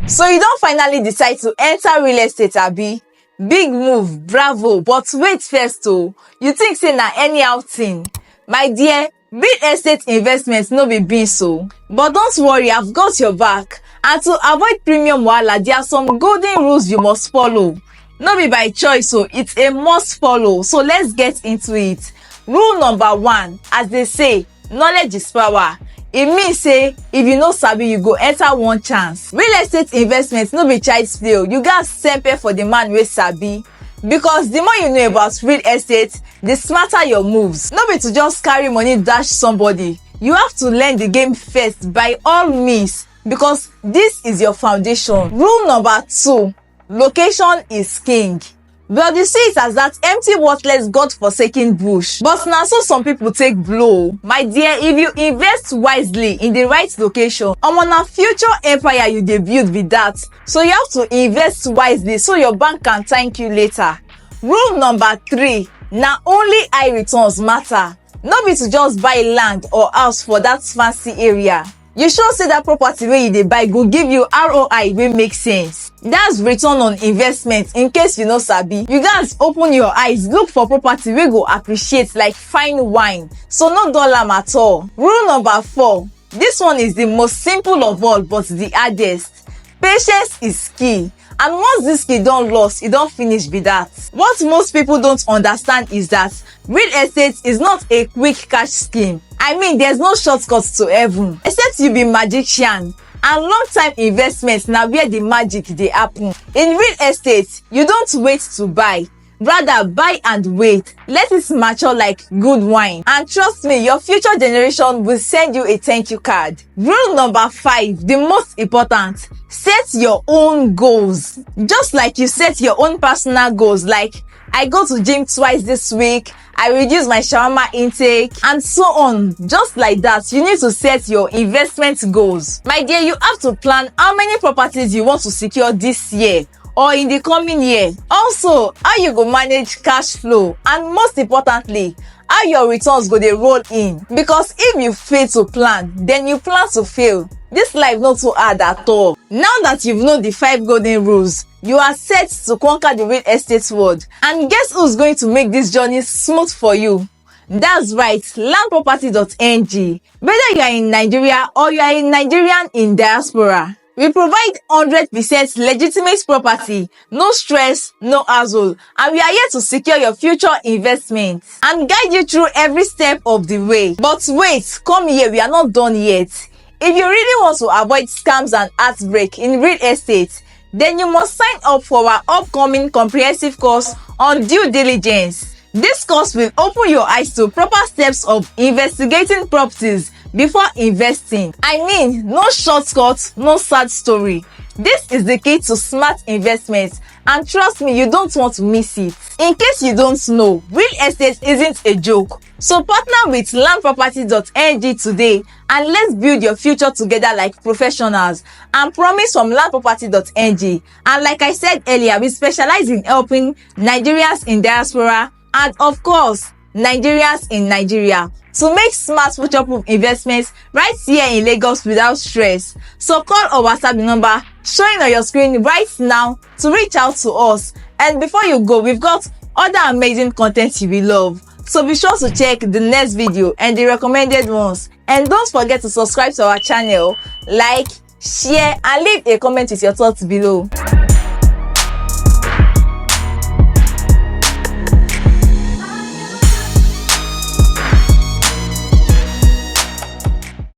So you don't finally decide to enter real estate, abi? Big move, bravo, but wait first oh. You think say na anyhow thing? My dear, real estate investments no be beans oh. But don't worry, I've got your back. And to avoid premium wahala, there are some golden rules you must follow. No be by choice oh, it's a must follow. So let's get into it. Rule number 1, as they say, knowledge is power. E mean say if you no sabi, you go enter one chance. Real estate investment no be child's play. You gats sempe for the man wey sabi. Because the more you know about real estate, the smarter your moves. No be to just carry money dash somebody. You have to learn the game first by all means, because this is your foundation. Rule number 2, location is king. Well, you see it as that empty, worthless, God-forsaken bush. But now so some people take blow. My dear, if you invest wisely in the right location, on a future empire you dey build with that. So you have to invest wisely so your bank can thank you later. Rule number 3, na only high returns matter. No be to just buy land or house for that fancy area. You sure say that property wey you dey buy go give you ROI wey make sense. That's return on investment. In case you no sabi, you gats open your eyes, look for property wey go appreciate like fine wine. So no dull am at all. Rule number 4, this one is the most simple of all but the hardest. Patience is key. And once this skill don lost, e don finish be that. What most people don't understand is that real estate is not a quick cash scheme. I mean, there's no shortcuts to heaven. Except you be magician. And long-time investments na where the magic dey happen. In real estate, you don't wait to buy. Rather, buy and wait. Let it mature like good wine. And trust me, your future generation will send you a thank you card. Rule number 5, the most important. Set your own goals. Just like you set your own personal goals, like I go to gym twice this week, I reduce my shawarma intake, and so on. Just like that, you need to set your investment goals. My dear, you have to plan how many properties you want to secure this year or in the coming year. Also, how you go manage cash flow, and most importantly, how your returns go dey roll in. Because if you fail to plan, then you plan to fail. This life not too hard at all. Now that you've known the 5 golden rules, you are set to conquer the real estate world. And guess who's going to make this journey smooth for you? That's right, landproperty.ng. Whether you are in Nigeria or you are a Nigerian in diaspora, we provide 100% legitimate property, no stress, no hassle, and we are here to secure your future investments and guide you through every step of the way. But wait, come here, we are not done yet. If you really want to avoid scams and heartbreak in real estate, then you must sign up for our upcoming comprehensive course on due diligence. This course will open your eyes to proper steps of investigating properties before investing. I mean, no shortcuts, no sad story. This is the key to smart investments, and trust me, you don't want to miss it. In case you don't know, real estate isn't a joke. So partner with landproperty.ng today and let's build your future together like professionals. And promise from landproperty.ng. And like I said earlier, we specialize in helping Nigerians in diaspora and of course, Nigerians in Nigeria to make smart future-proof investments right here in Lagos without stress. So call or WhatsApp the number showing on your screen right now to reach out to us. And before you go, we've got other amazing content you will love. So be sure to check the next video and the recommended ones. And don't forget to subscribe to our channel, like, share, and leave a comment with your thoughts below.